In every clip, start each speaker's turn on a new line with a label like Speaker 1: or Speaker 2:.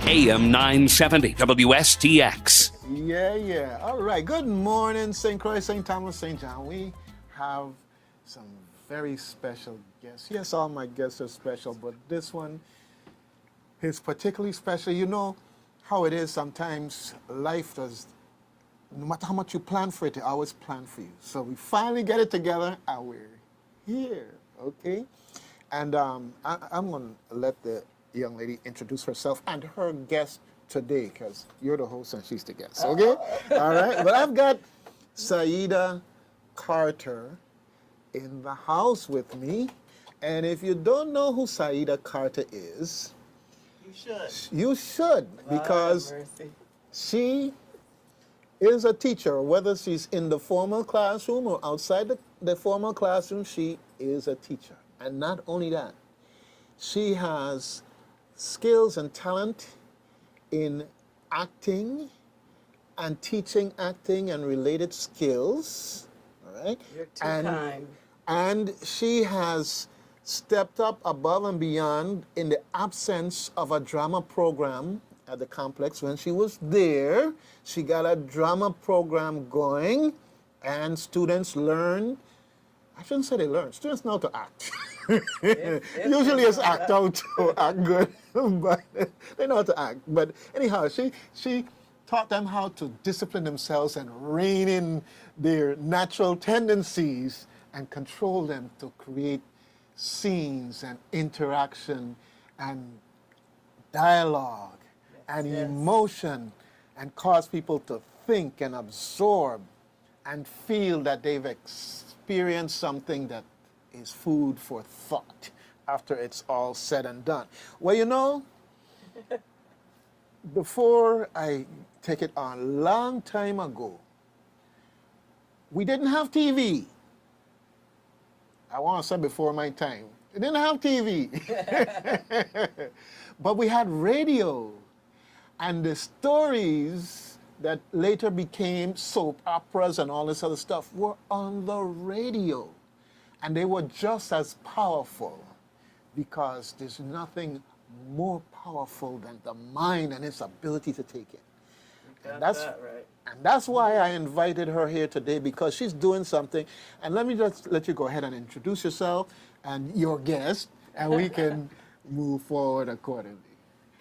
Speaker 1: AM 970 WSTX.
Speaker 2: Yeah. All right. Good morning, St. Croix, St. Thomas, St. John. We have some very special guests. Yes, all my guests are special, but this one is particularly special. You know how it is sometimes life does, no matter how much you plan for it, it always plan for you. So we finally get it together and we're here, okay? And I'm going to let the young lady introduce herself and her guest today, because you're the host and she's the guest, okay? All right, but I've got Sayeeda Carter in the house with me. And if you don't know who Sayeeda Carter is, you should, because she is a teacher, whether she's in the formal classroom or outside the formal classroom, she is a teacher. And not only that, she has skills and talent in acting and teaching acting and related skills, all right?
Speaker 3: You're too kind.
Speaker 2: And she has stepped up above and beyond in the absence of a drama program at the complex. When she was there, she got a drama program going, and students learn. I shouldn't say they learn. Students know how to act. Usually it's act out to act good, but they know how to act. But anyhow, she taught them how to discipline themselves and rein in their natural tendencies and control them to create scenes and interaction and dialogue and emotion, and cause people to think and absorb and feel that they've experienced something that is food for thought after it's all said and done. Well, you know, before I take it on, a long time ago, we didn't have TV. I want to say before my time. We didn't have TV. But we had radio. And the stories that later became soap operas and all this other stuff were on the radio. And they were just as powerful, because there's nothing more powerful than the mind and its ability to take it. And that's why I invited her here today, because she's doing something. And let me just let you go ahead and introduce yourself and your guest, and we can move forward accordingly.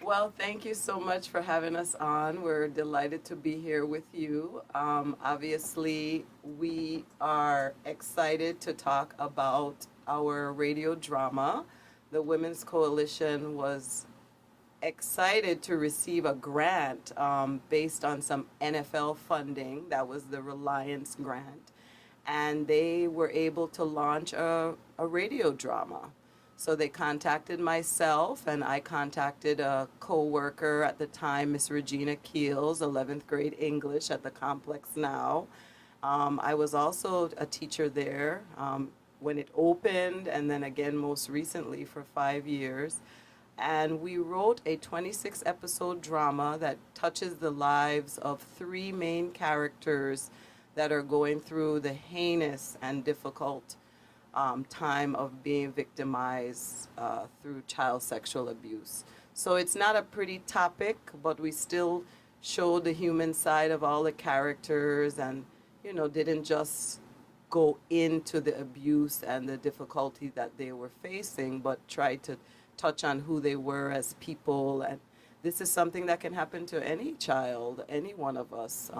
Speaker 3: Well, thank you so much for having us on. We're delighted to be here with you. Obviously, we are excited to talk about our radio drama. The Women's Coalition was excited to receive a grant based on some NFL funding. That was the Reliance grant. And they were able to launch a radio drama. So they contacted myself, and I contacted a co-worker at the time, Miss Regina Keels, 11th grade English at the complex now. I was also a teacher there when it opened, and then again most recently for 5 years. And we wrote a 26-episode drama that touches the lives of 3 main characters that are going through the heinous and difficult time of being victimized through child sexual abuse. So it's not a pretty topic, but we still showed the human side of all the characters, and, you know, didn't just go into the abuse and the difficulty that they were facing, but tried to touch on who they were as people. And this is something that can happen to any child, any one of us.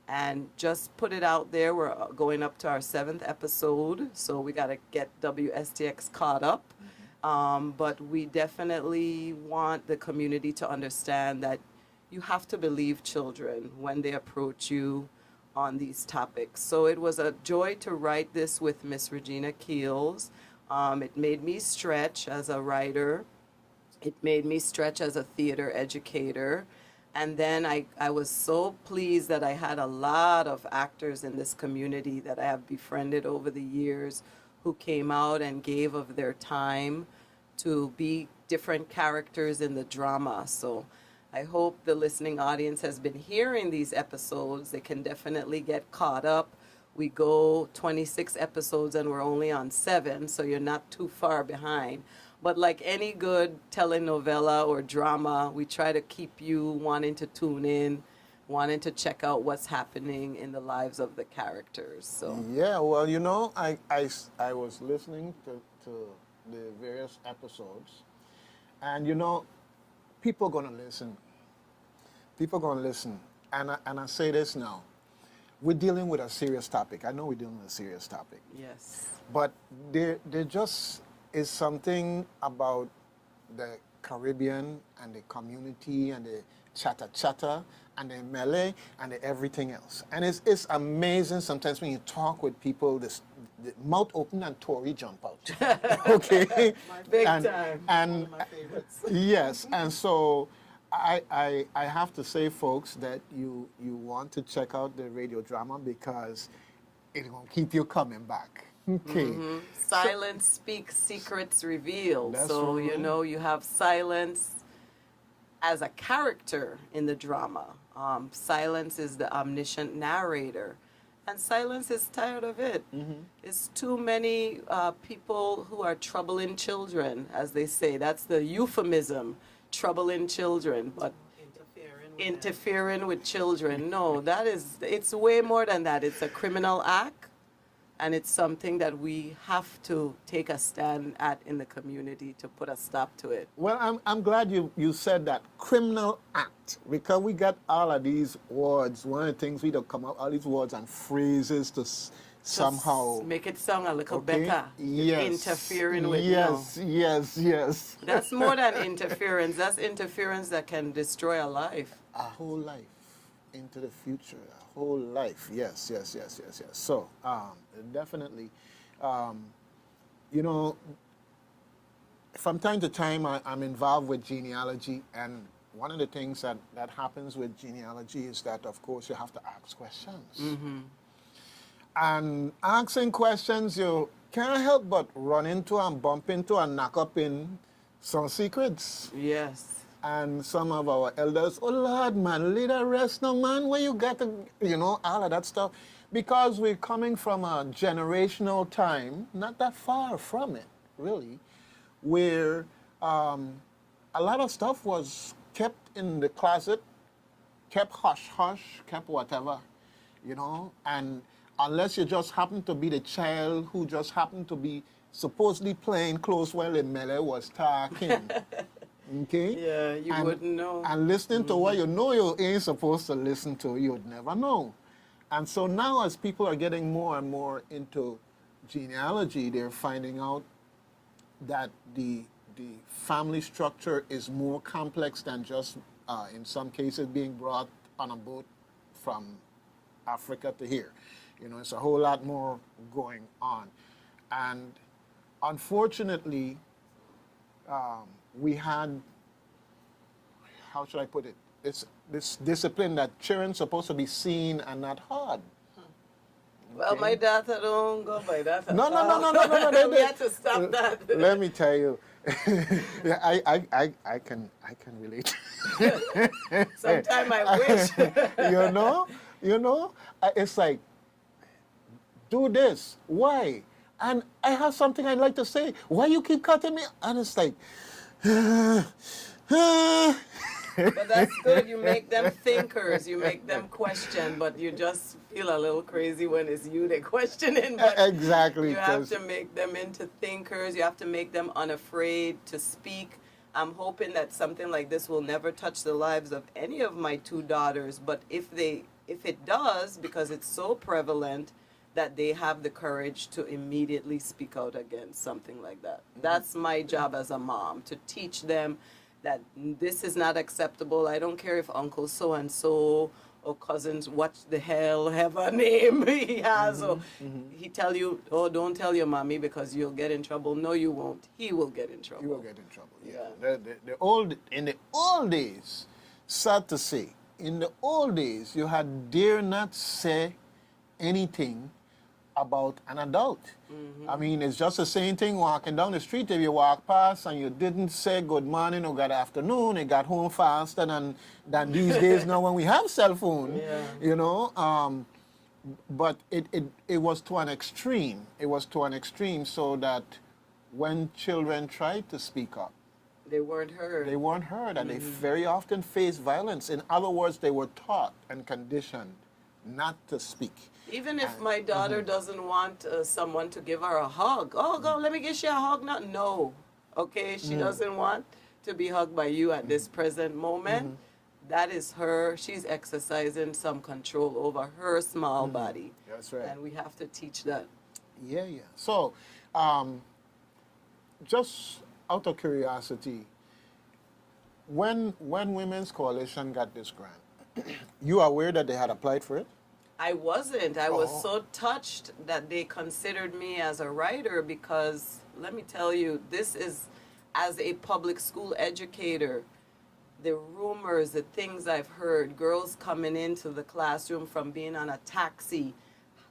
Speaker 3: And just put it out there. We're going up to our 7th episode, so we got to get WSTX caught up. But we definitely want the community to understand that you have to believe children when they approach you on these topics. So it was a joy to write this with Miss Regina Keels. It made me stretch as a writer. It made me stretch as a theater educator. And then I was so pleased that I had a lot of actors in this community that I have befriended over the years who came out and gave of their time to be different characters in the drama. So I hope the listening audience has been hearing these episodes. They can definitely get caught up. We go 26 episodes and we're only on 7, so you're not too far behind. But like any good telenovela or drama, we try to keep you wanting to tune in, wanting to check out what's happening in the lives of the characters. So
Speaker 2: Yeah, well, you know, I was listening to the various episodes, and you know, people gonna listen. People gonna listen, and I say this now: we're dealing with a serious topic. I know we're dealing with a serious topic,
Speaker 3: yes,
Speaker 2: but there just is something about the Caribbean and the community and the chatter and the melee and the everything else. And it's amazing sometimes when you talk with people, the mouth open and Tory jump out. Okay?
Speaker 3: big
Speaker 2: and,
Speaker 3: time.
Speaker 2: And
Speaker 3: One of my favorites.
Speaker 2: yes, and so I have to say, folks, that you want to check out the radio drama because it will keep you coming back. Okay.
Speaker 3: Silence speaks, secrets reveal.
Speaker 2: That's
Speaker 3: So, you
Speaker 2: right.
Speaker 3: know, you have silence as a character in the drama. Silence is the omniscient narrator. And silence is tired of it. It's too many people who are troubling children, as they say. That's the euphemism, troubling children. But interfering with children. No, it's way more than that. It's a criminal act. And it's something that we have to take a stand at in the community to put a stop to it.
Speaker 2: Well, I'm glad you said that, criminal act, because we got all of these words. One of the things we don't come up, all these words and phrases to somehow
Speaker 3: Make it sound a little
Speaker 2: okay?
Speaker 3: better.
Speaker 2: Yes.
Speaker 3: Interfering with
Speaker 2: yes.
Speaker 3: That's more than interference. That's interference that can destroy a life.
Speaker 2: A whole life into the future, a whole life. Yes. So, definitely, you know, from time to time, I'm involved with genealogy, and one of the things that happens with genealogy is that, of course, you have to ask questions. And asking questions, you can't help but run into and bump into and knock up in some secrets.
Speaker 3: Yes.
Speaker 2: And some of our elders, oh Lord, man, lead a rest now, man, where you got to, you know, all of that stuff. Because we're coming from a generational time, not that far from it, really, where a lot of stuff was kept in the closet, kept hush-hush, kept whatever, you know, and unless you just happen to be the child who just happened to be supposedly playing close while the melee was talking. Okay?
Speaker 3: Yeah, you wouldn't know.
Speaker 2: And listening to what you know you ain't supposed to listen to, you'd never know. And so now as people are getting more and more into genealogy, they're finding out that the family structure is more complex than just, in some cases, being brought on a boat from Africa to here. You know, it's a whole lot more going on. And unfortunately, we had, how should I put it? It's this discipline that children's supposed to be seen and not heard.
Speaker 3: Well,
Speaker 2: Okay.
Speaker 3: my daughter don't go by that.
Speaker 2: No.
Speaker 3: We had to stop that.
Speaker 2: Let me tell you, yeah, I can relate.
Speaker 3: Sometimes I wish.
Speaker 2: you know, it's like, do this. Why? And I have something I'd like to say. Why you keep cutting me? And it's like,
Speaker 3: But that's good. You make them thinkers. You make them question, but you just feel a little crazy when it's you they're questioning. But
Speaker 2: exactly.
Speaker 3: you have
Speaker 2: 'cause-
Speaker 3: to make them into thinkers. You have to make them unafraid to speak. I'm hoping that something like this will never touch the lives of any of my 2 daughters. But if it does, because it's so prevalent, that they have the courage to immediately speak out against something like that. That's my job as a mom, to teach them that this is not acceptable. I don't care if Uncle so-and-so or cousins, what the hell have a name he has, or he tell you, oh, don't tell your mommy because you'll get in trouble. No, you won't. He will get in trouble.
Speaker 2: You will get in trouble. Yeah. In the old days, sad to say, in the old days, you had dare not say anything about an adult. I mean, it's just the same thing walking down the street. If you walk past and you didn't say good morning or good afternoon, you got home faster than these days now when we have cell phone.
Speaker 3: Yeah.
Speaker 2: You know, but it was to an extreme. It was to an extreme so that when children tried to speak up,
Speaker 3: They weren't heard.
Speaker 2: they weren't heard, and they very often faced violence. In other words, they were taught and conditioned not to speak.
Speaker 3: Even if my daughter doesn't want someone to give her a hug, oh, go, let me get you a hug now. No, okay, she doesn't want to be hugged by you at this present moment. That is her. She's exercising some control over her small body.
Speaker 2: That's right.
Speaker 3: And we have to teach that.
Speaker 2: Yeah. So, just out of curiosity, when Women's Coalition got this grant, you are aware that they had applied for it?
Speaker 3: I wasn't. I was so touched that they considered me as a writer because, let me tell you, this is, as a public school educator, the rumors, the things I've heard, girls coming into the classroom from being on a taxi,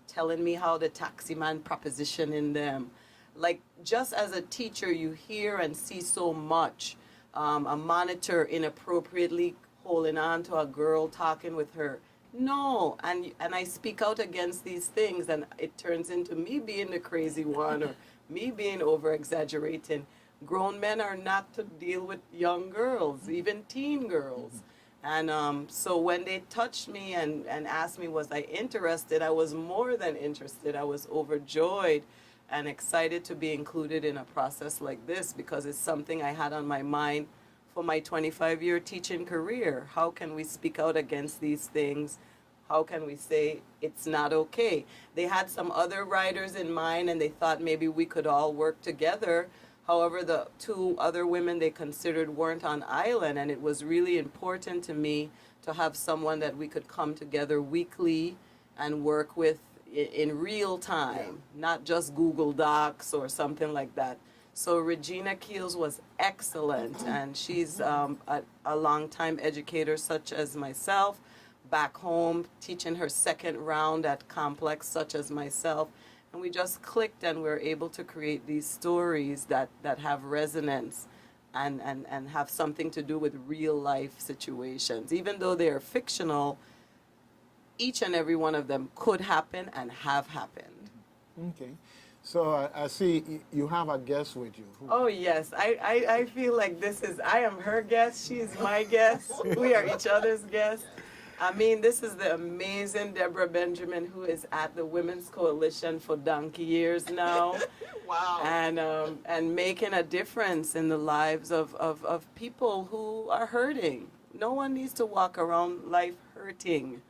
Speaker 3: telling me how the taxi man propositioning them. Like, just as a teacher, you hear and see so much. A monitor inappropriately holding on to a girl, talking with her. No, and I speak out against these things, and it turns into me being the crazy one or me being over-exaggerating. Grown men are not to deal with young girls, even teen girls. And so when they touched me and asked me was I interested, I was more than interested. I was overjoyed and excited to be included in a process like this because it's something I had on my mind for my 25-year teaching career. How can we speak out against these things? How can we say it's not okay? They had some other writers in mind and they thought maybe we could all work together. However, the two other women they considered weren't on island, and it was really important to me to have someone that we could come together weekly and work with in real time, not just Google Docs or something like that. So Regina Keels was excellent, and she's a longtime educator such as myself, back home, teaching her second round at Complex such as myself. And we just clicked and we're able to create these stories that have resonance and have something to do with real life situations. Even though they are fictional, each and every one of them could happen and have happened.
Speaker 2: Okay. So I see you have a guest with you.
Speaker 3: Oh, yes. I feel like I am her guest. She is my guest. We are each other's guests. I mean, this is the amazing Debra Benjamin, who is at the Women's Coalition for donkey years now.
Speaker 4: Wow.
Speaker 3: And making a difference in the lives of people who are hurting. No one needs to walk around life hurting.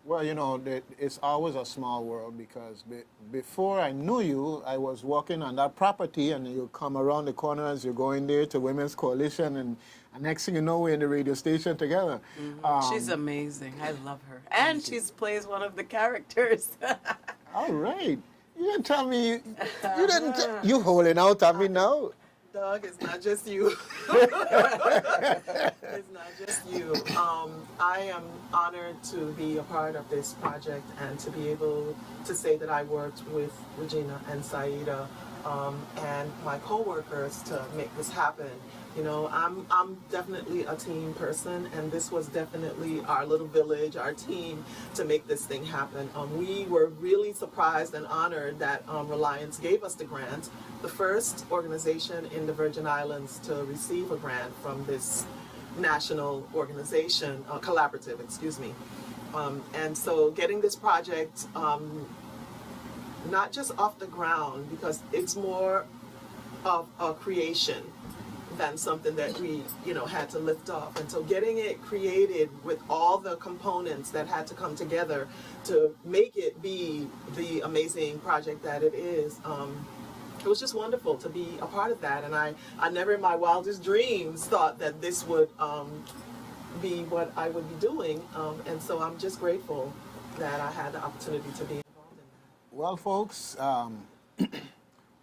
Speaker 2: Well, you know, it's always a small world because before I knew you, I was walking on that property and you come around the corner as you're going there to Women's Coalition and next thing you know, we're in the radio station together.
Speaker 3: She's amazing. I love her. And she plays one of the characters.
Speaker 2: All right. You didn't tell me, you didn't, you holding out at me now.
Speaker 4: Doug, it's not just you. It's not just you. I am honored to be a part of this project and to be able to say that I worked with Regina and Sayeeda and my co-workers to make this happen. You know, I'm definitely a team person, and this was definitely our little village, our team, to make this thing happen. We were really surprised and honored that Reliance gave us the grant, the first organization in the Virgin Islands to receive a grant from this national organization, collaborative, excuse me. And so getting this project not just off the ground, because it's more of a creation than something that we, you know, had to lift off. And so getting it created with all the components that had to come together to make it be the amazing project that it is, it was just wonderful to be a part of that. And I never in my wildest dreams thought that this would be what I would be doing. And so I'm just grateful that I had the opportunity to be involved in that.
Speaker 2: Well, folks,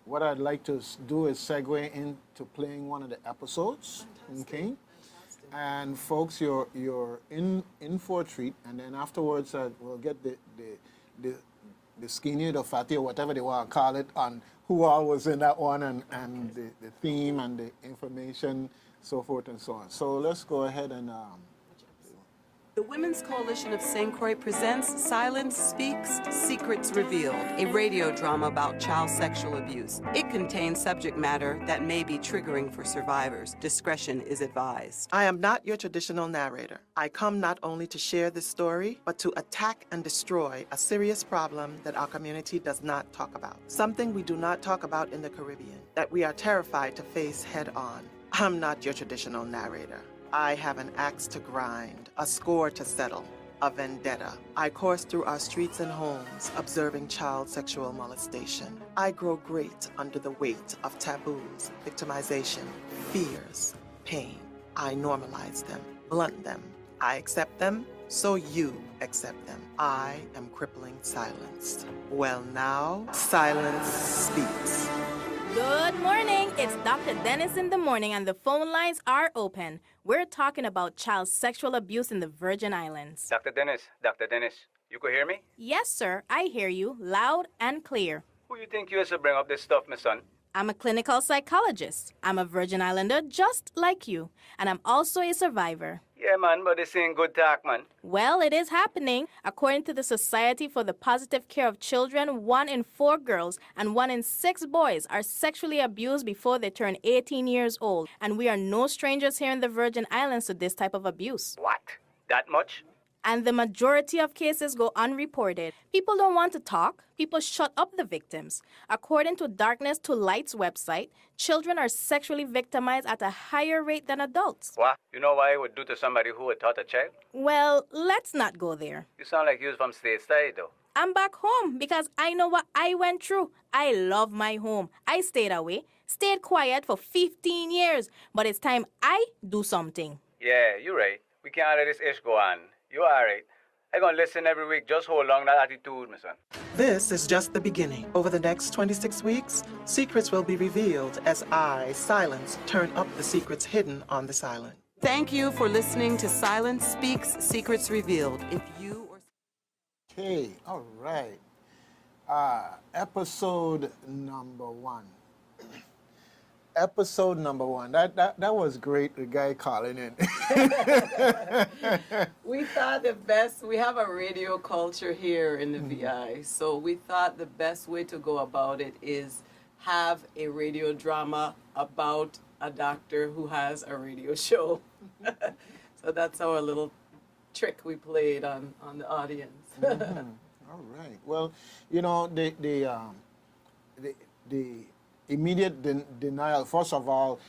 Speaker 2: what I'd like to do is segue into playing one of the episodes.
Speaker 4: Fantastic.
Speaker 2: Okay.
Speaker 4: Fantastic.
Speaker 2: And folks, you're in for a treat, and then afterwards we'll get the skinny, the fatty, or whatever they want to call it, on who all was in that one, and the theme and the information, so forth and so on. So let's go ahead and
Speaker 3: The Women's Coalition of St. Croix presents Silence Speaks, Secrets Revealed, a radio drama about child sexual abuse. It contains subject matter that may be triggering for survivors. Discretion is advised.
Speaker 4: I am not your traditional narrator. I come not only to share this story, but to attack and destroy a serious problem that our community does not talk about. Something we do not talk about in the Caribbean, that we are terrified to face head on. I'm not your traditional narrator. I have an axe to grind, a score to settle, a vendetta. I course through our streets and homes, observing child sexual molestation. I grow great under the weight of taboos, victimization, fears, pain. I normalize them, blunt them. I accept them, so you accept them. I am crippling silence. Well, now, silence speaks.
Speaker 5: Good morning. It's Dr. Dennis in the morning, and the phone lines are open. We're talking about child sexual abuse in the Virgin Islands.
Speaker 6: Dr. Dennis, you could hear me?
Speaker 5: Yes, sir. I hear you loud and clear.
Speaker 6: Who you think you is to bring up this stuff, my son?
Speaker 5: I'm a clinical psychologist. I'm a Virgin Islander just like you, and I'm also a survivor.
Speaker 6: Yeah, man, but this ain't good talk, man.
Speaker 5: Well, it is happening. According to the Society for the Positive Care of Children, 1 in 4 girls and 1 in 6 boys are sexually abused before they turn 18 years old. And we are no strangers here in the Virgin Islands to this type of abuse.
Speaker 6: What? That much?
Speaker 5: And the majority of cases go unreported. People don't want to talk. People shut up the victims. According to Darkness to Light's website, children are sexually victimized at a higher rate than adults.
Speaker 6: What? You know why it would do to somebody who had taught a child?
Speaker 5: Well, let's not go there.
Speaker 6: You sound like you was from stateside, though.
Speaker 5: I'm back home because I know what I went through. I love my home. I stayed away, stayed quiet for 15 years, but it's time I do something.
Speaker 6: Yeah, you're right. We can't let this ish go on. You all right. I'm going to listen every week. Just hold on that attitude, my son.
Speaker 4: This is just the beginning. Over the next 26 weeks, secrets will be revealed as I, Silence, turn up the secrets hidden on the silent.
Speaker 3: Thank you for listening to Silence Speaks, Secrets Revealed. If you or...
Speaker 2: Okay, all right. Episode number 1. Episode number 1. That was great, the guy calling in.
Speaker 3: We thought the best, we have a radio culture here in the VI, so we thought the best way to go about it is have a radio drama about a doctor who has a radio show. So that's our little trick we played on the audience.
Speaker 2: All right. Well, you know, the immediate denial, first of all,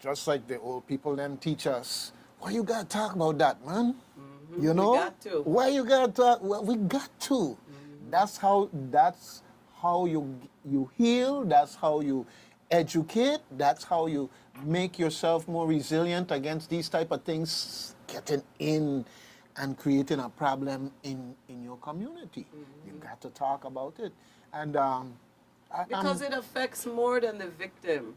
Speaker 2: just like the old people them teach us, why you gotta talk about that, man? Mm-hmm. You know?
Speaker 3: We got to.
Speaker 2: Why you gotta talk? Well, we got to. Mm-hmm. That's how you heal, that's how you educate, that's how you make yourself more resilient against these type of things getting in and creating a problem in your community. Mm-hmm. You got to talk about it. And
Speaker 3: because it affects more than the victim.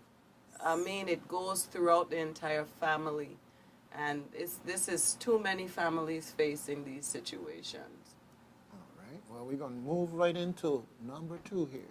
Speaker 3: I mean, it goes throughout the entire family. And this is too many families facing these situations.
Speaker 2: All right. Well, we're going to move right into number 2 here.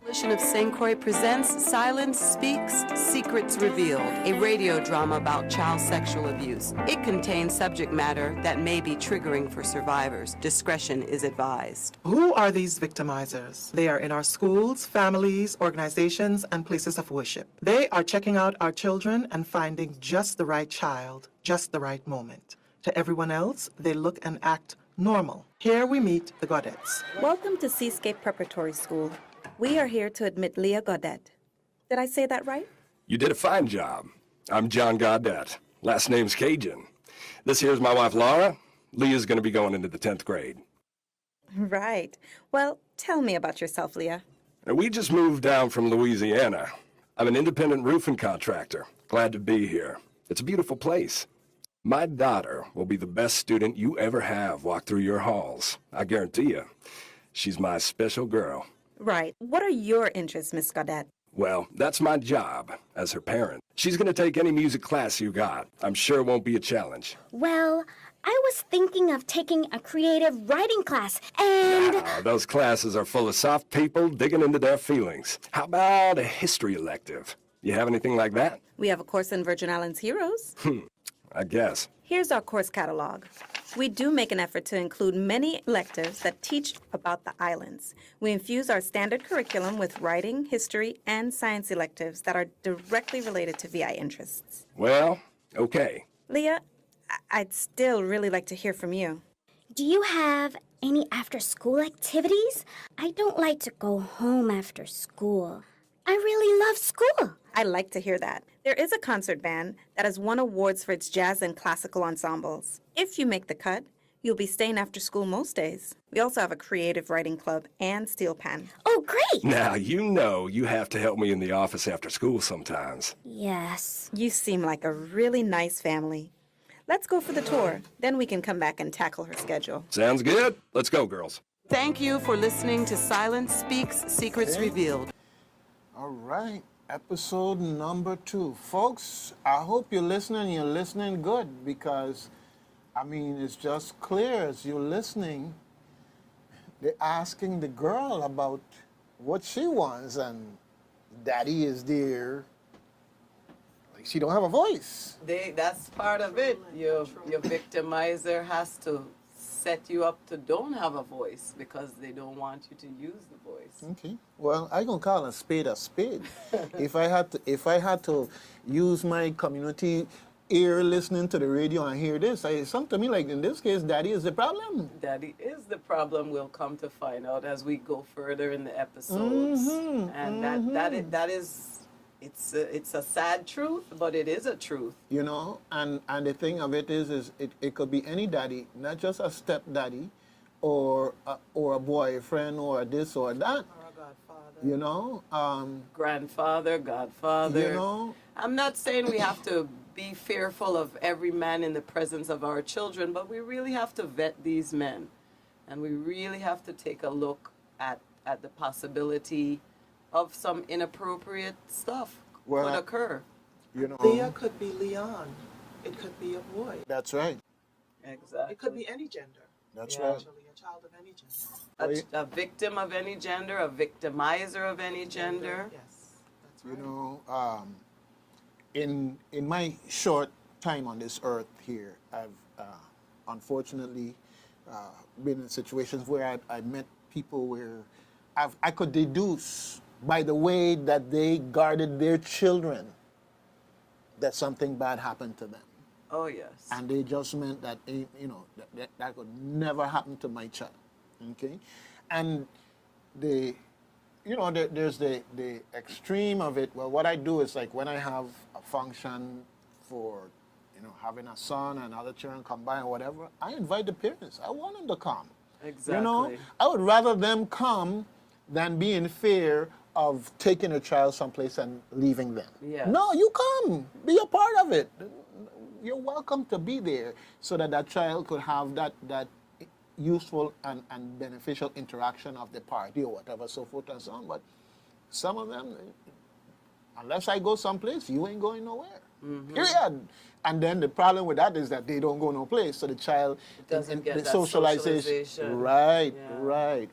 Speaker 3: Coalition of St. Croix presents Silence Speaks, Secrets Revealed, a radio drama about child sexual abuse. It contains subject matter that may be triggering for survivors. Discretion is advised.
Speaker 4: Who are these victimizers? They are in our schools, families, organizations, and places of worship. They are checking out our children and finding just the right child, just the right moment. To everyone else, they look and act normal. Here we meet the Gaudettes.
Speaker 7: Welcome to Seascape Preparatory School. We are here to admit Leah Gaudette. Did I say that right?
Speaker 8: You did a fine job. I'm John Gaudette. Last name's Cajun. This here's my wife, Laura. Leah's going to be going into the 10th grade.
Speaker 7: Right. Well, tell me about yourself, Leah.
Speaker 8: Now, we just moved down from Louisiana. I'm an independent roofing contractor. Glad to be here. It's a beautiful place. My daughter will be the best student you ever have walk through your halls. I guarantee you. She's my special girl.
Speaker 7: Right. What are your interests, Miss Gaudette?
Speaker 8: Well, that's my job as her parent. She's going to take any music class you got. I'm sure it won't be a challenge.
Speaker 9: Well, I was thinking of taking a creative writing class, and...
Speaker 8: Those classes are full of soft people digging into their feelings. How about a history elective? You have anything like that?
Speaker 7: We have a course in Virgin Islands heroes.
Speaker 8: I guess.
Speaker 7: Here's our course catalog. We do make an effort to include many electives that teach about the islands. We infuse our standard curriculum with writing, history, and science electives that are directly related to VI interests.
Speaker 8: Well, okay.
Speaker 7: Leah, I'd still really like to hear from you.
Speaker 9: Do you have any after-school activities? I don't like to go home after school. I really love school.
Speaker 7: I like to hear that. There is a concert band that has won awards for its jazz and classical ensembles. If you make the cut, you'll be staying after school most days. We also have a creative writing club and steel pen.
Speaker 9: Oh, great!
Speaker 8: Now, you know you have to help me in the office after school sometimes.
Speaker 9: Yes.
Speaker 7: You seem like a really nice family. Let's go for the tour. Then we can come back and tackle her schedule.
Speaker 8: Sounds good. Let's go, girls.
Speaker 3: Thank you for listening to Silence Speaks, Secrets Revealed.
Speaker 2: All right, episode number 2. Folks, I hope you're listening good, because, I mean, it's just clear as you're listening, they're asking the girl about what she wants, and daddy is there. Like, she don't have a voice.
Speaker 3: That's part of it. Your victimizer has to set you up to don't have a voice because they don't want you to use the voice.
Speaker 2: Okay. Well, I gonna call a spade a spade. If I had to use my community ear listening to the radio and hear this, it sounds to me like in this case, daddy is the problem.
Speaker 3: Daddy is the problem. We'll come to find out as we go further in the episodes. And that is it's a sad truth, but it is a truth.
Speaker 2: You know, and the thing of it is it could be any daddy, not just a stepdaddy, or a boyfriend, or this or that.
Speaker 4: Or a godfather.
Speaker 2: You know,
Speaker 3: Grandfather, godfather.
Speaker 2: You know,
Speaker 3: I'm not saying we have to be fearful of every man in the presence of our children, but we really have to vet these men, and we really have to take a look at the possibility of some inappropriate stuff could occur.
Speaker 2: You know,
Speaker 4: Leah could be Leon. It could be a boy.
Speaker 2: That's right.
Speaker 3: Exactly.
Speaker 4: It could be any gender.
Speaker 2: That's
Speaker 3: Yeah.
Speaker 2: right.
Speaker 4: Actually, a child of any gender.
Speaker 3: A victim of any gender, a victimizer of any gender.
Speaker 4: Yes, that's right.
Speaker 2: You know, in my short time on this earth here, I've unfortunately been in situations where I met people where I could deduce by the way that they guarded their children that something bad happened to them.
Speaker 3: Oh, yes.
Speaker 2: And they just meant that, you know, that could never happen to my child, okay? And there's the extreme of it. Well, what I do is, like, when I have a function for, having a son and other children come by or whatever, I invite the parents. I want them to come.
Speaker 3: Exactly.
Speaker 2: You know, I would rather them come than be in fear of taking a child someplace and leaving them.
Speaker 3: Yes.
Speaker 2: No, you come. Be a part of it. You're welcome to be there so that that child could have that useful and beneficial interaction of the party or whatever, so forth and so on. But some of them, unless I go someplace, you ain't going nowhere. Mm-hmm. Period. And then the problem with that is that they don't go no place, so the child
Speaker 3: doesn't get
Speaker 2: the
Speaker 3: that
Speaker 2: socialization. Right, yeah. right.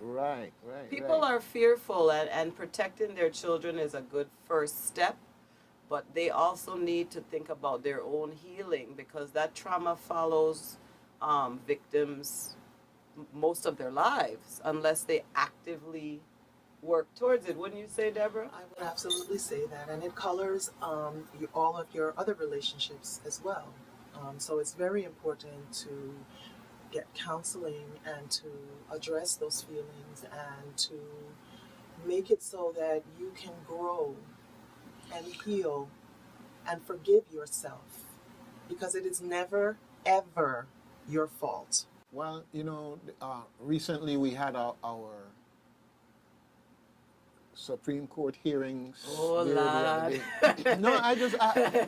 Speaker 3: People are fearful, and protecting their children is a good first step, but they also need to think about their own healing, because that trauma follows victims most of their lives unless they actively work towards it. Wouldn't you say, Debra?
Speaker 4: I would absolutely say that, and it colors all of your other relationships as well. So it's very important to get counseling and to address those feelings and to make it so that you can grow and heal and forgive yourself, because it is never, ever your fault.
Speaker 2: Well, recently we had our Supreme Court hearings.
Speaker 3: Oh, Lord.
Speaker 2: No, I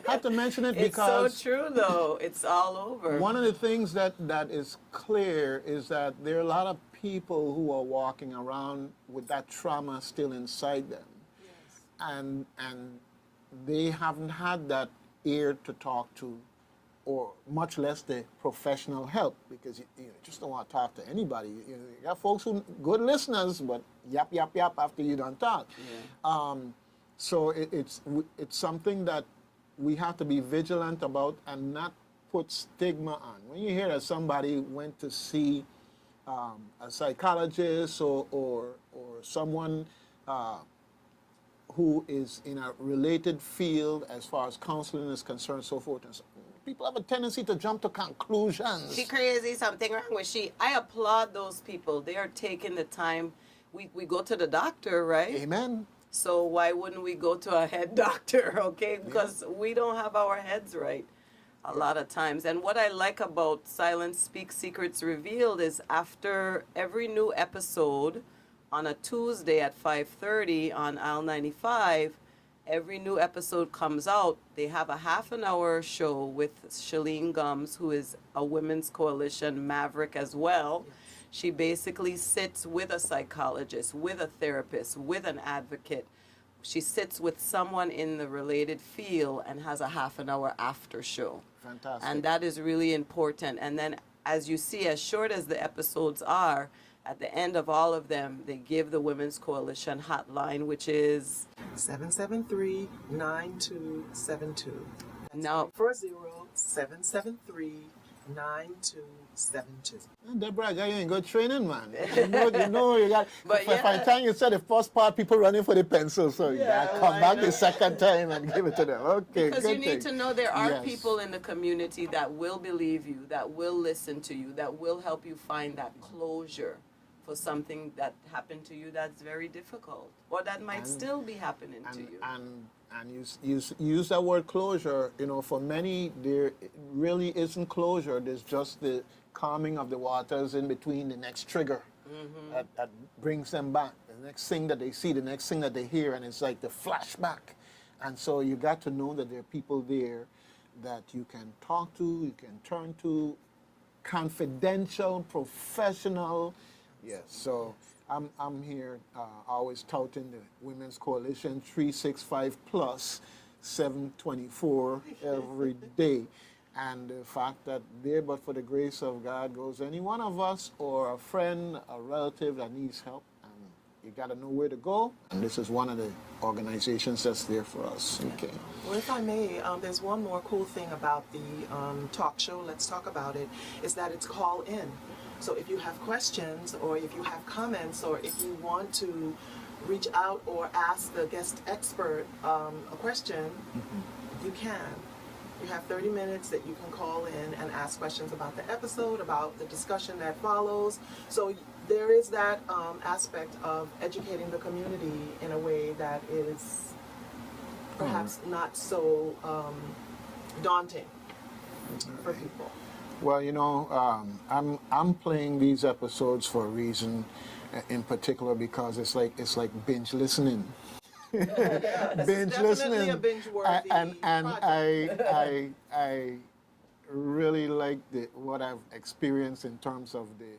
Speaker 2: had to mention it because...
Speaker 3: It's so true, though. It's all over.
Speaker 2: One of the things that is clear is that there are a lot of people who are walking around with that trauma still inside them.
Speaker 4: Yes.
Speaker 2: And they haven't had that ear to talk to, or much less the professional help, because you just don't want to talk to anybody. You got folks who good listeners, but yap after you don't talk. Yeah. So it's something that we have to be vigilant about and not put stigma on. When you hear that somebody went to see a psychologist or someone who is in a related field as far as counseling is concerned, so forth and so on, people have a tendency to jump to conclusions.
Speaker 3: She crazy, something wrong with she. I applaud those people. They are taking the time. We go to the doctor, right?
Speaker 2: Amen.
Speaker 3: So why wouldn't we go to a head doctor, okay? Because we don't have our heads right a lot of times. And what I like about Silence Speaks, Secrets Revealed is after every new episode on a Tuesday at 5:30 on Aisle 95, every new episode comes out, they have a half an hour show with Shalene Gums, who is a Women's Coalition maverick as well. She basically sits with a psychologist, with a therapist, with an advocate. She sits with someone in the related field and has a half an hour after show.
Speaker 2: Fantastic.
Speaker 3: And that is really important. And then as you see, as short as the episodes are, at the end of all of them, they give the Women's Coalition hotline, which is
Speaker 4: 773-9272.
Speaker 3: now
Speaker 4: 40-773-9272.
Speaker 2: Debra, I got you in good training, man. You know, you got.
Speaker 3: But
Speaker 2: by the time you said the first part, people running for the pencil, so you got to come back the second time and give it to them. Okay,
Speaker 3: because
Speaker 2: good
Speaker 3: you need
Speaker 2: thing.
Speaker 3: to know there are
Speaker 2: Yes.
Speaker 3: people in the community that will believe you, that will listen to you, that will help you find that closure for something that happened to you that's very difficult, or that might still be happening to you.
Speaker 2: And you use that word closure. You know, for many, there really isn't closure. There's just the calming of the waters in between the next trigger that brings them back. The next thing that they see, the next thing that they hear, and it's like the flashback. And so you got to know that there are people there that you can talk to, you can turn to, confidential, professional. Yes, so I'm here always touting the Women's Coalition 365 plus 724 every day. And the fact that there, but for the grace of God, goes any one of us or a friend, a relative that needs help. And you got to know where to go. And this is one of the organizations that's there for us. Okay.
Speaker 4: Well, if I may, there's one more cool thing about the talk show, Let's Talk About It, is that it's call in. So if you have questions or if you have comments or if you want to reach out or ask the guest expert a question, you can. You have 30 minutes that you can call in and ask questions about the episode, about the discussion that follows. So there is that aspect of educating the community in a way that is perhaps not so daunting for people.
Speaker 2: Well, you know, I'm playing these episodes for a reason, in particular because it's like binge listening. Binge listening,
Speaker 4: a binge-worthy
Speaker 2: and
Speaker 4: project.
Speaker 2: I really like what I've experienced in terms of the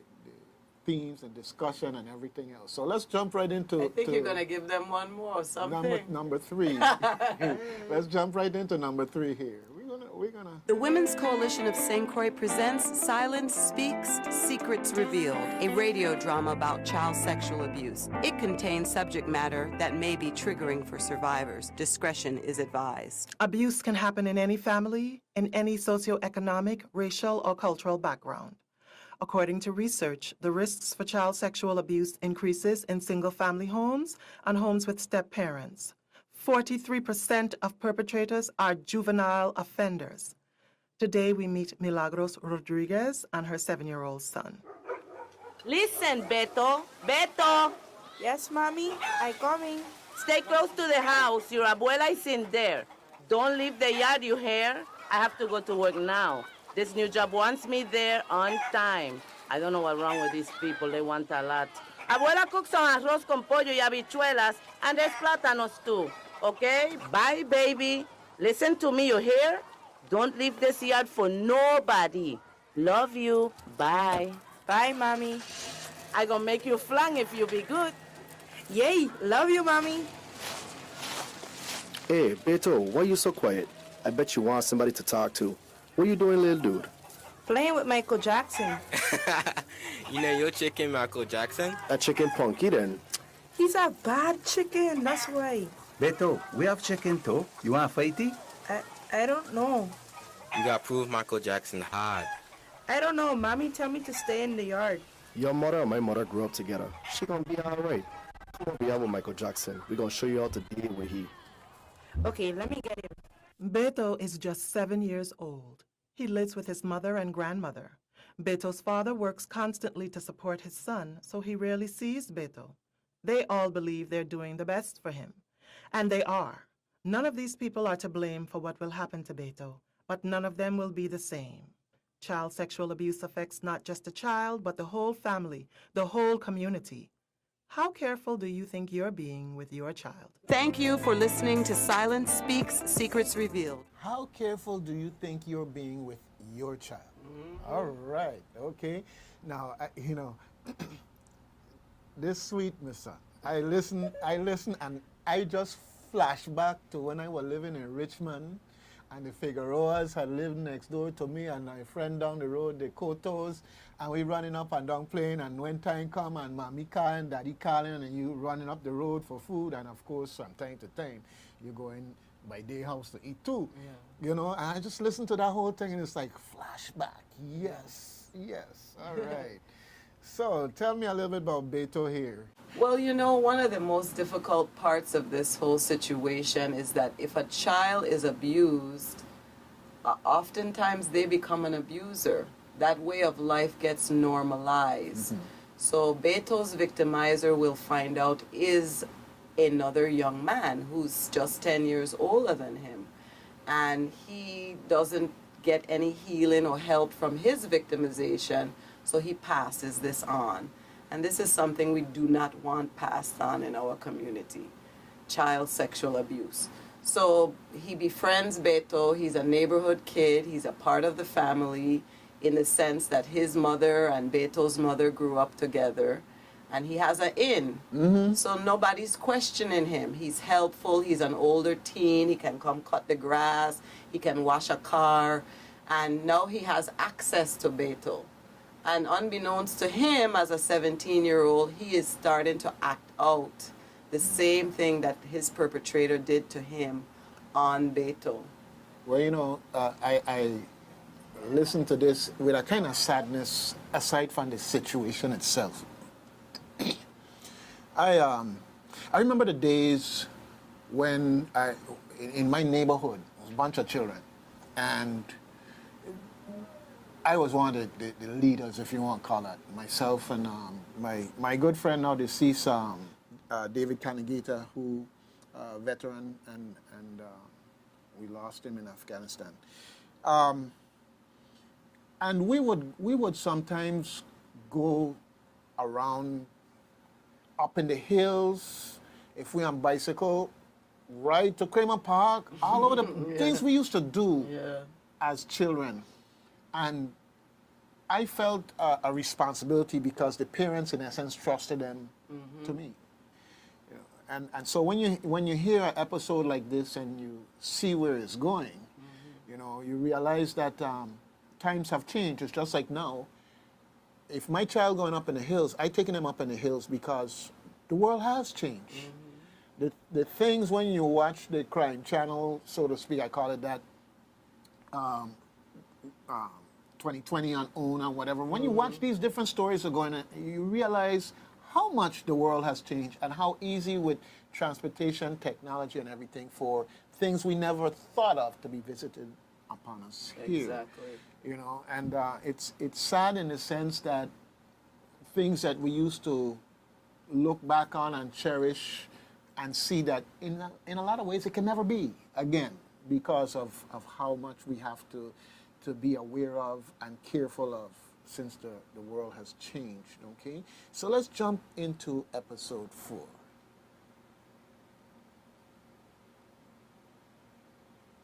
Speaker 2: themes and discussion and everything else. So let's jump right into.
Speaker 3: I think you're gonna give them one more something.
Speaker 2: Number 3. Let's jump right into number 3 here. We're gonna.
Speaker 3: The Women's Coalition of St. Croix presents Silence Speaks, Secrets Revealed, a radio drama about child sexual abuse. It contains subject matter that may be triggering for survivors. Discretion is advised.
Speaker 4: Abuse can happen in any family, in any socioeconomic, racial, or cultural background. According to research, the risks for child sexual abuse increases in single-family homes and homes with step-parents. 43% of perpetrators are juvenile offenders. Today we meet Milagros Rodriguez and her 7-year-old son.
Speaker 10: Listen, Beto. Beto!
Speaker 11: Yes, Mommy, I'm coming.
Speaker 10: Stay close to the house. Your abuela is in there. Don't leave the yard, you hear? I have to go to work now. This new job wants me there on time. I don't know what's wrong with these people. They want a lot. Abuela cooks some arroz con pollo y habichuelas, and there's plátanos too. Okay? Bye, baby. Listen to me, you hear? Don't leave this yard for nobody. Love you. Bye.
Speaker 11: Bye, Mommy.
Speaker 10: I gonna make you flan if you be good.
Speaker 11: Yay, love you, Mommy.
Speaker 12: Hey, Beto, why you so quiet? I bet you want somebody to talk to. What you doing, little dude?
Speaker 11: Playing with Michael Jackson.
Speaker 13: You know your chicken, Michael Jackson?
Speaker 12: That chicken punky then.
Speaker 11: He's a bad chicken, that's why.
Speaker 14: Beto, we have chicken too. You want fighty?
Speaker 11: I don't know.
Speaker 13: You gotta prove Michael Jackson hard.
Speaker 11: I don't know. Mommy tell me to stay in the yard.
Speaker 12: Your mother and my mother grew up together. She gonna be all right. Come over here with Michael Jackson. We gonna show you how to deal with he.
Speaker 11: Okay, let me get him.
Speaker 4: Beto is just 7 years old. He lives with his mother and grandmother. Beto's father works constantly to support his son, so he rarely sees Beto. They all believe they're doing the best for him. And they are. None of these people are to blame for what will happen to Beto, but none of them will be the same. Child sexual abuse affects not just a child, but the whole family, the whole community. How careful do you think you're being with your child?
Speaker 3: Thank you for listening to Silence Speaks, Secrets Revealed.
Speaker 2: How careful do you think you're being with your child? All right, okay. Now, this sweet Missa, I listen, and I just flash back to when I was living in Richmond, and the Figueroas had lived next door to me, and my friend down the road, the Cotos, and we running up and down playing, and when time come, and mommy calling, daddy calling, and you running up the road for food, and of course, from time to time, you going by day house to eat too. Yeah. And I just listen to that whole thing, and it's like flashback. Yes, yes, all right. So, tell me a little bit about Beto here.
Speaker 3: Well, one of the most difficult parts of this whole situation is that if a child is abused, oftentimes they become an abuser. That way of life gets normalized. Mm-hmm. So Beto's victimizer will find out is another young man who's just 10 years older than him. And he doesn't get any healing or help from his victimization, so he passes this on. And this is something we do not want passed on in our community, child sexual abuse. So he befriends Beto. He's a neighborhood kid. He's a part of the family in the sense that his mother and Beto's mother grew up together. And he has an in. Mm-hmm. So nobody's questioning him. He's helpful. He's an older teen. He can come cut the grass. He can wash a car. And now he has access to Beto. And unbeknownst to him, as a 17-year-old, he is starting to act out the same thing that his perpetrator did to him on Beto.
Speaker 2: Well, I listened to this with a kind of sadness, aside from the situation itself. I remember the days when in my neighborhood, there was a bunch of children, and I was one of the leaders, if you want to call that. Myself and my good friend now deceased, David Kanagita, who veteran, and we lost him in Afghanistan. And we would sometimes go around up in the hills, if we're on bicycle, ride to Kramer Park, all over the things we used to do as children. And I felt a responsibility because the parents, in essence, trusted them to me. And so when you hear an episode like this and you see where it's going, you realize that times have changed. It's just like now. If my child going up in the hills, I taking them up in the hills because the world has changed. The things when you watch the crime channel, so to speak, I call it that, 2020 on OWN or whatever, when you watch these different stories are going on, you realize how much the world has changed and how easy with transportation, technology, and everything for things we never thought of to be visited upon us here.
Speaker 3: Exactly.
Speaker 2: And it's sad in the sense that things that we used to look back on and cherish and see that in a lot of ways it can never be again because of how much we have to be aware of and careful of since the world has changed, okay? So let's jump into episode 4.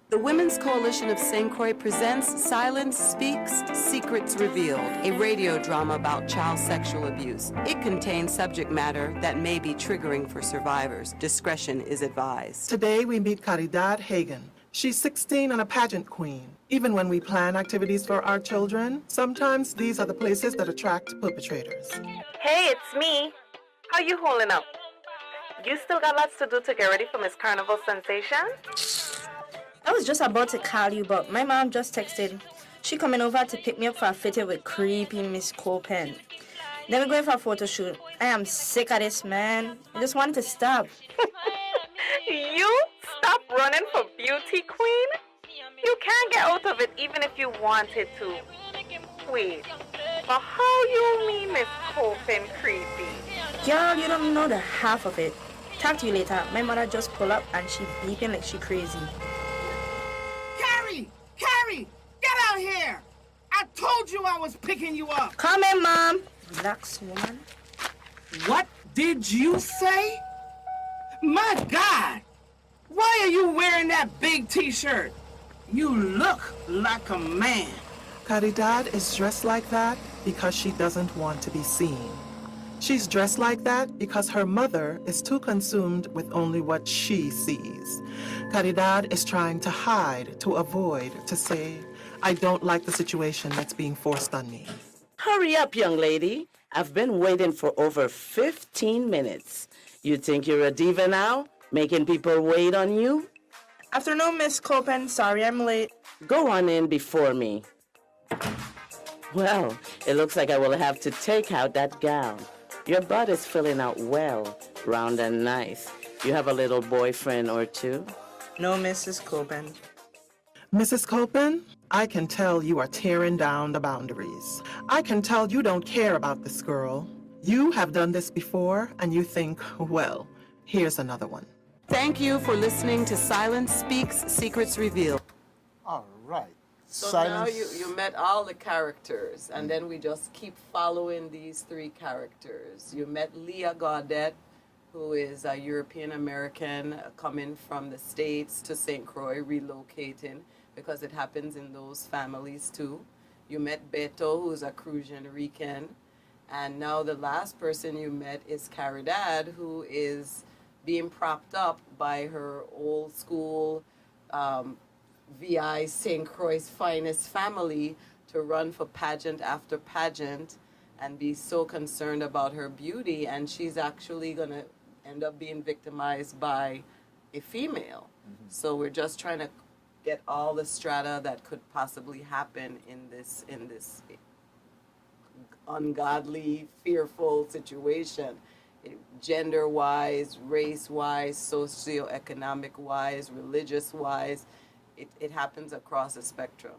Speaker 3: The Women's Coalition of St. Croix presents Silence Speaks, Secrets Revealed, a radio drama about child sexual abuse. It contains subject matter that may be triggering for survivors. Discretion is advised.
Speaker 4: Today we meet Caridad Hagen. She's 16 and a pageant queen. Even when we plan activities for our children, sometimes these are the places that attract perpetrators.
Speaker 7: Hey, it's me. How you holding up? You still got lots to do to get ready for Miss Carnival sensation?
Speaker 11: I was just about to call you, but my mom just texted. She coming over to pick me up for a fitting with creepy Miss Copen. Then we're going for a photo shoot. I am sick of this, man. I just wanted to stop.
Speaker 14: You stop running for beauty queen? You can't get out of it even if you wanted to. Wait, but how you mean Miss Copen creepy?
Speaker 11: Girl, you don't know the half of it. Talk to you later. My mother just pulled up and she beeping like she crazy.
Speaker 15: Carrie! Carrie! Get out here! I told you I was picking you up!
Speaker 11: Come in, Mom. Relax, woman.
Speaker 15: What did you say? My God! Why are you wearing that big t-shirt? You look like a man.
Speaker 4: Caridad is dressed like that because she doesn't want to be seen. She's dressed like that because her mother is too consumed with only what she sees. Caridad is trying to hide, to avoid, to say, I don't like the situation that's being forced on me.
Speaker 10: Hurry up, young lady. I've been waiting for over 15 minutes. You think you're a diva now, making people wait on you?
Speaker 11: Afternoon, Miss Copen. Sorry I'm late.
Speaker 10: Go on in before me. Well, it looks like I will have to take out that gown. Your butt is filling out well, round and nice. You have a little boyfriend or two?
Speaker 11: No, Mrs. Copen.
Speaker 4: Mrs. Copen, I can tell you are tearing down the boundaries. I can tell you don't care about this girl. You have done this before, and you think, well, here's another one.
Speaker 3: Thank you for listening to Silence Speaks, Secrets Revealed.
Speaker 2: All right.
Speaker 3: So
Speaker 2: Silence.
Speaker 3: now you met all the characters, and then we just keep following these three characters. You met Leah Gaudet, who is a European American coming from the States to St. Croix, relocating, because it happens in those families too. You met Beto, who's a Crucian Rican, and now the last person you met is Caridad, who is being propped up by her old school VI St. Croix finest family to run for pageant after pageant and be so concerned about her beauty, and she's actually going to end up being victimized by a female. Mm-hmm. So we're just trying to get all the strata that could possibly happen in this ungodly, fearful situation. Gender-wise, race-wise, socioeconomic-wise, religious-wise, it happens across the spectrum.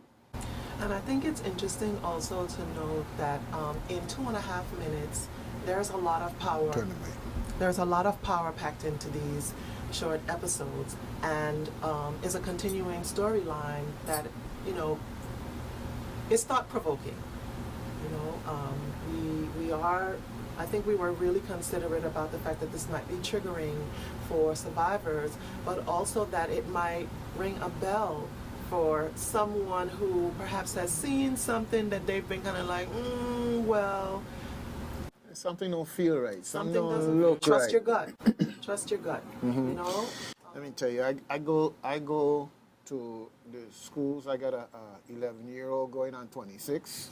Speaker 4: And I think it's interesting also to note that in 2.5 minutes, there's a lot of power. There's a lot of power packed into these short episodes, and is a continuing storyline that, you know, is thought-provoking. You know, we are, I think we were really considerate about the fact that this might be triggering for survivors, but also that it might ring a bell for someone who perhaps has seen something that they've been kind of like, well,
Speaker 2: something don't feel right.
Speaker 4: Something
Speaker 2: don't
Speaker 4: doesn't
Speaker 2: look
Speaker 4: trust
Speaker 2: right.
Speaker 4: your gut. Trust your gut.
Speaker 2: Mm-hmm.
Speaker 4: You know.
Speaker 2: Let me tell you, I go to the schools. I got a 11-year-old going on 26,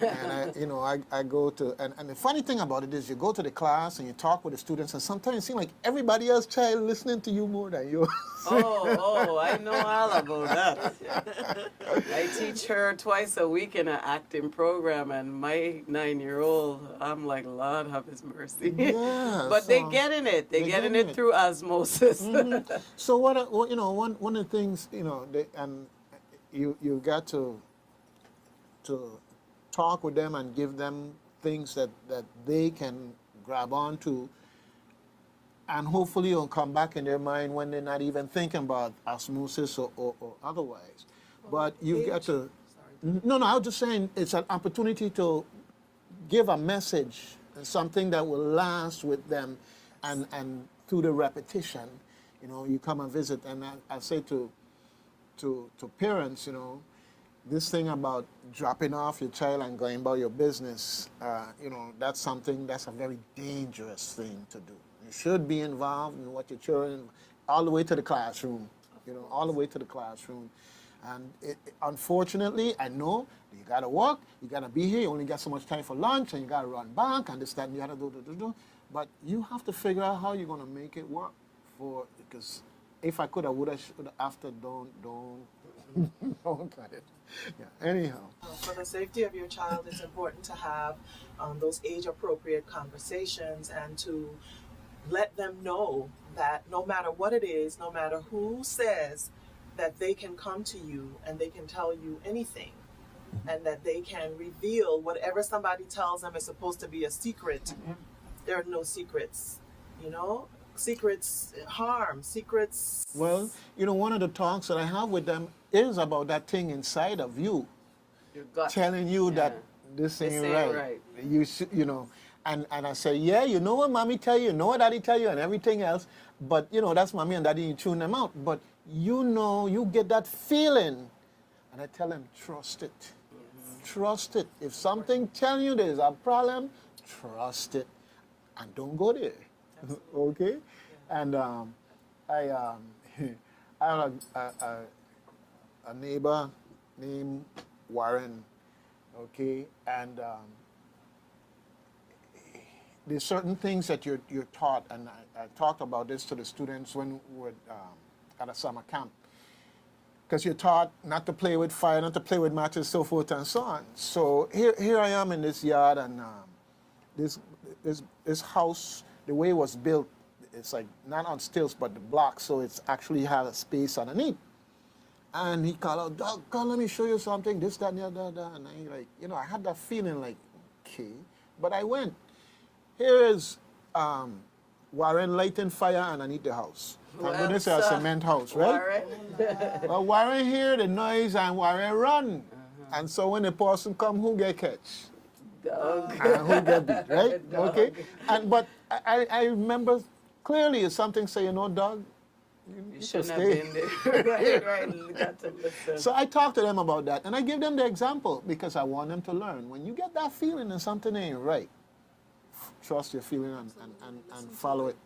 Speaker 2: and I go to, and the funny thing about it is you go to the class and you talk with the students, and sometimes it seems like everybody else child listening to you more than you.
Speaker 3: Oh, I know all about that. I teach her twice a week in an acting program, and my 9-year-old, I'm like, Lord have his mercy.
Speaker 2: Yeah,
Speaker 3: but they get in it. They get in it through osmosis.
Speaker 2: Mm-hmm. So one of the things, you got to talk with them and give them things that they can grab onto, and hopefully it'll come back in their mind when they're not even thinking about osmosis or otherwise. But you've got to, no, I was just saying it's an opportunity to give a message, something that will last with them, and through the repetition, you come and visit. And I say to parents, this thing about dropping off your child and going about your business, that's a very dangerous thing to do. You should be involved in what your children, all the way to the classroom, all the way to the classroom. And unfortunately, I know you got to work, you got to be here, you only got so much time for lunch, and you got to run back, and this, that, and you got to do. But you have to figure out how you're going to make it work because if I could, I would have. After, don't cut it. Yeah. Anyhow.
Speaker 4: For the safety of your child, it's important to have those age-appropriate conversations and to let them know that no matter what it is, no matter who says, that they can come to you and they can tell you anything, and that they can reveal whatever somebody tells them is supposed to be a secret. There are no secrets, you know? Secrets harm, secrets.
Speaker 2: Well, you know, one of the talks that I have with them is about that thing inside of you,
Speaker 3: your gut,
Speaker 2: telling you that this ain't right. You should, you know, and I say, yeah, you know what mommy tell you, know what daddy tell you, and everything else, but you know, that's mommy and daddy, you tune them out. But you know, you get that feeling, and I tell them, trust it. Yes. Trust it. If something tell you there's a problem, trust it, and don't go there. Okay? Yeah. And I have a neighbor named Warren, okay? And there's certain things that you're taught, and I talked about this to the students when we were at a summer camp. Because you're taught not to play with fire, not to play with matches, so forth and so on. So here I am in this yard, and this house, the way it was built, it's like not on stilts, but the blocks, so it's actually had a space underneath. And he called out, Doug, come, let me show you something, this, that, and the other. And I, like, you know, I had that feeling like, okay. But I went. Here is Warren lighting fire underneath the house. Thank goodness it's a cement house, right? Warren. Well, Warren hear the noise and Warren run. And so when the person come, who get catch?
Speaker 3: Dog.
Speaker 2: And who get beat, right? Dog. Okay. But I remember clearly it's something say, you know, Doug, you
Speaker 3: shouldn't have
Speaker 2: stay.
Speaker 3: been there. right. You got to listen.
Speaker 2: So I talk to them about that, and I give them the example because I want them to learn. When you get that feeling and something ain't right, trust your feeling and follow it.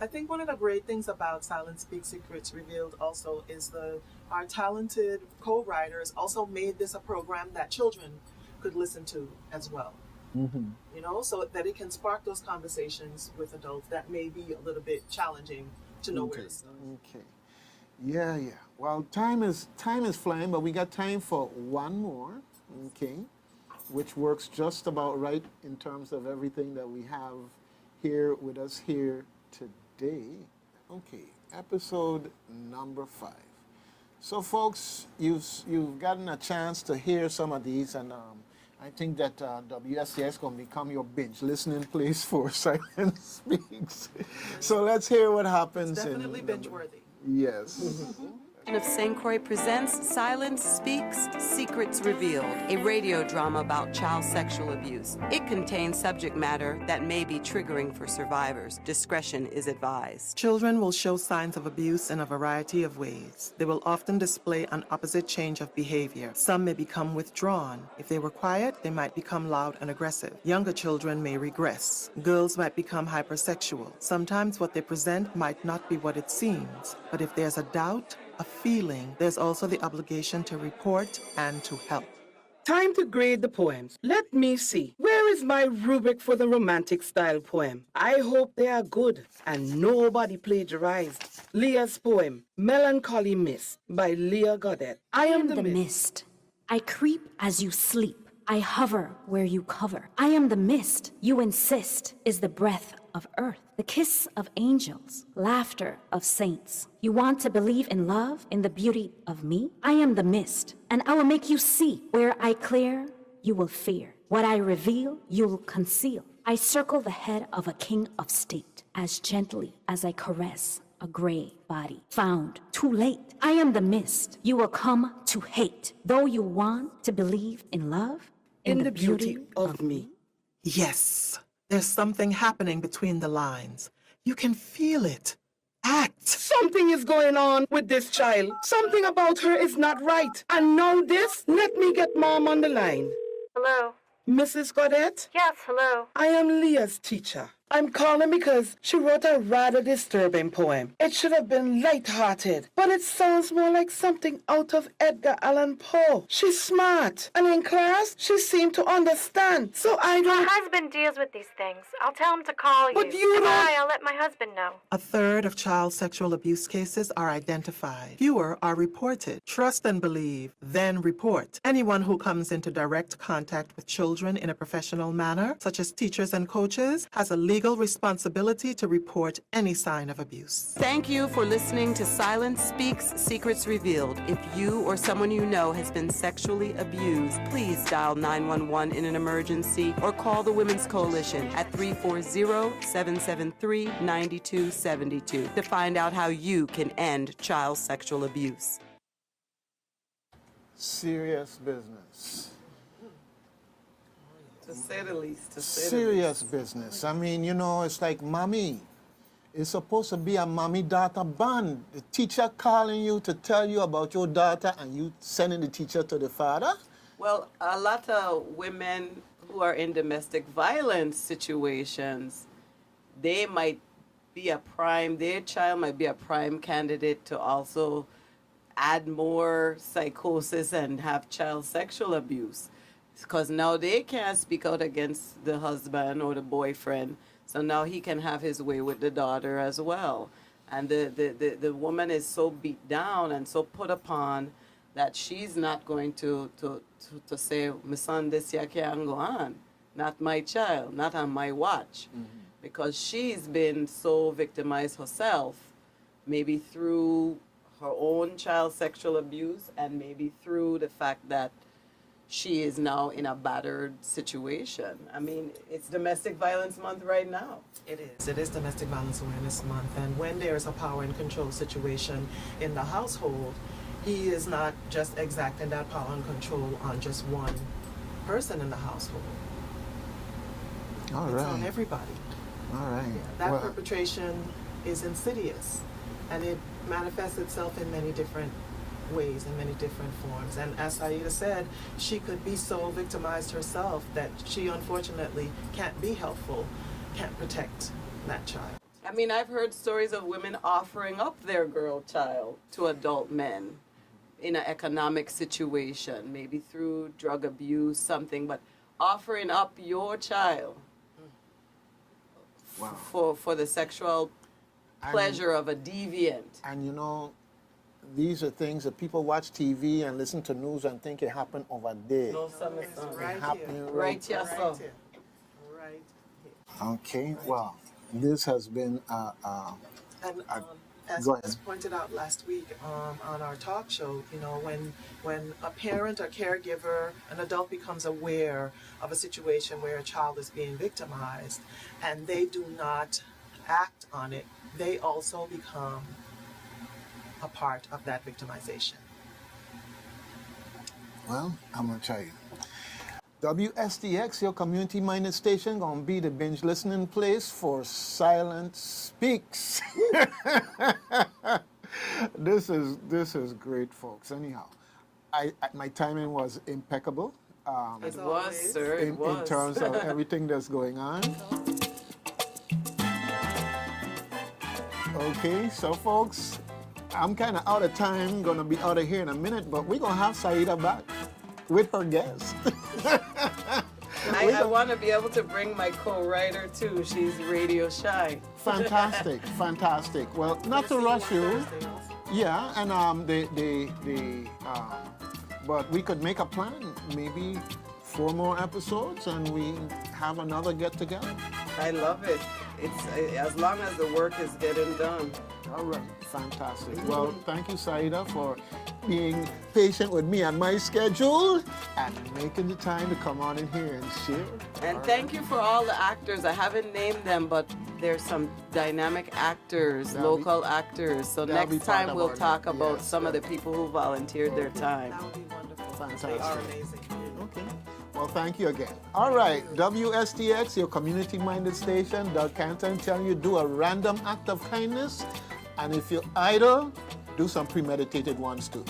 Speaker 4: I think one of the great things about Silent Speak Secrets Revealed also is our talented co-writers also made this a program that children could listen to as well. Mm-hmm. You know, so that it can spark those conversations with adults that may be a little bit challenging to know where to start.
Speaker 2: Okay. Yeah. Well, time is flying, but we got time for one more, okay, which works just about right in terms of everything that we have here with us here today. Okay, episode number 5. So, folks, you've gotten a chance to hear some of these, and I think that WSTX is going to become your binge listening place for Silent Speaks. So let's hear what happens.
Speaker 4: It's definitely binge-worthy.
Speaker 2: Yes.
Speaker 3: Of St. Croix presents Silence Speaks, Secrets Revealed, a radio drama about child sexual abuse. It contains subject matter that may be triggering for survivors. Discretion is advised.
Speaker 4: Children will show signs of abuse in a variety of ways. They will often display an opposite change of behavior. Some may become withdrawn. If they were quiet, they might become loud and aggressive. Younger children may regress. Girls might become hypersexual. Sometimes what they present might not be what it seems, but if there's a doubt, a feeling, there's also the obligation to report and to help.
Speaker 15: Time to grade the poems. Let me see. Where is my rubric for the romantic style poem? I hope they are good and nobody plagiarized. Leah's poem, Melancholy Mist, by Leah Godet. I am the mist.
Speaker 9: I creep as you sleep. I hover where you cover. I am the mist. You insist is the breath of earth, the kiss of angels, laughter of saints. You want to believe in love, in the beauty of me? I am the mist, and I will make you see. Where I clear, you will fear. What I reveal, you'll conceal. I circle the head of a king of state, as gently as I caress a gray body, found too late. I am the mist. You will come to hate, though you want to believe in love, in the beauty of me.
Speaker 4: Yes. There's something happening between the lines. You can feel it. Act.
Speaker 15: Something is going on with this child. Something about her is not right. And now this, let me get Mom on the line.
Speaker 14: Hello.
Speaker 15: Mrs. Godet?
Speaker 14: Yes, hello.
Speaker 15: I am Leah's teacher. I'm calling because she wrote a rather disturbing poem. It should have been light-hearted, but it sounds more like something out of Edgar Allan Poe. She's smart, and in class, she seemed to understand. So I don't...
Speaker 16: My husband deals with these things. I'll tell him to call you.
Speaker 15: But you don't...
Speaker 16: Bye, I'll let my husband know.
Speaker 4: A third of child sexual abuse cases are identified. Fewer are reported. Trust and believe, then report. Anyone who comes into direct contact with children in a professional manner, such as teachers and coaches, has a legal responsibility to report any sign of abuse.
Speaker 3: Thank you for listening to Silence Speaks, Secrets Revealed. If you or someone you know has been sexually abused, please dial 911 in an emergency or call the Women's Coalition at 340-773-9272 to find out how you can end child sexual abuse.
Speaker 2: Serious business.
Speaker 3: To say the least. To say
Speaker 2: Serious business. I mean, you know, it's like mommy. It's supposed to be a mommy-daughter bond. The teacher calling you to tell you about your daughter and you sending the teacher to the father?
Speaker 3: Well, a lot of women who are in domestic violence situations, they might be their child might be a prime candidate to also add more psychosis and have child sexual abuse. Because now they can't speak out against the husband or the boyfriend, so now he can have his way with the daughter as well. And the woman is so beat down and so put upon that she's not going to say, my son, this year can't go on. Not my child, not on my watch. Mm-hmm. Because she's been so victimized herself, maybe through her own child sexual abuse and maybe through the fact that she is now in a battered situation. I mean, it's Domestic Violence Month right now.
Speaker 4: It is. It is Domestic Violence Awareness Month. And when there's a power and control situation in the household, he is not just exacting that power and control on just one person in the household.
Speaker 2: All right.
Speaker 4: It's on everybody.
Speaker 2: All right.
Speaker 4: That perpetration is insidious, and it manifests itself in many different ways, in many different forms. And as Sayeeda said, she could be so victimized herself that she unfortunately can't be helpful, can't protect that child.
Speaker 3: I mean, I've heard stories of women offering up their girl child to adult men in an economic situation, maybe through drug abuse, something, but offering up your child for the sexual pleasure of a deviant.
Speaker 2: And you know, these are things that people watch TV and listen to news and think it happened over there.
Speaker 3: No,
Speaker 4: It's right here.
Speaker 3: Right here, sir.
Speaker 4: Right here.
Speaker 2: Okay, well, this has been
Speaker 4: as
Speaker 2: go ahead.
Speaker 4: was pointed out last week on our talk show, you know, when a parent or caregiver, an adult becomes aware of a situation where a child is being victimized and they do not act on it, they also become a part of that victimization.
Speaker 2: Well, I'm going to tell you. WSTX, your community-minded station, going to be the binge listening place for Silent Speaks. This is great, folks. Anyhow, my timing was impeccable.
Speaker 3: It was, sir. It was.
Speaker 2: In terms of everything that's going on. Okay, so folks, I'm kind of out of time. Going to be out of here in a minute, but we're going to have Sayeeda back with her guest.
Speaker 3: I want to be able to bring my co-writer too. She's radio shy.
Speaker 2: Fantastic, fantastic. Well, not to rush you. Yeah, and but we could make a plan. Maybe 4 more episodes, and we have another get together.
Speaker 3: I love it. It's as long as the work is getting done.
Speaker 2: All right, fantastic. Well, thank you, Sayeeda, for being patient with me and my schedule and making the time to come on in here and share.
Speaker 3: And thank you for all the actors. I haven't named them, but there's some dynamic actors, local actors. So next time we'll talk about some of the people who volunteered their time.
Speaker 4: That would be wonderful.
Speaker 2: Fantastic.
Speaker 4: They are amazing.
Speaker 2: Okay. Well, thank you again. All right, WSTX, your community-minded station, Doug Canton telling you do a random act of kindness. And if you're idle, do some premeditated ones too.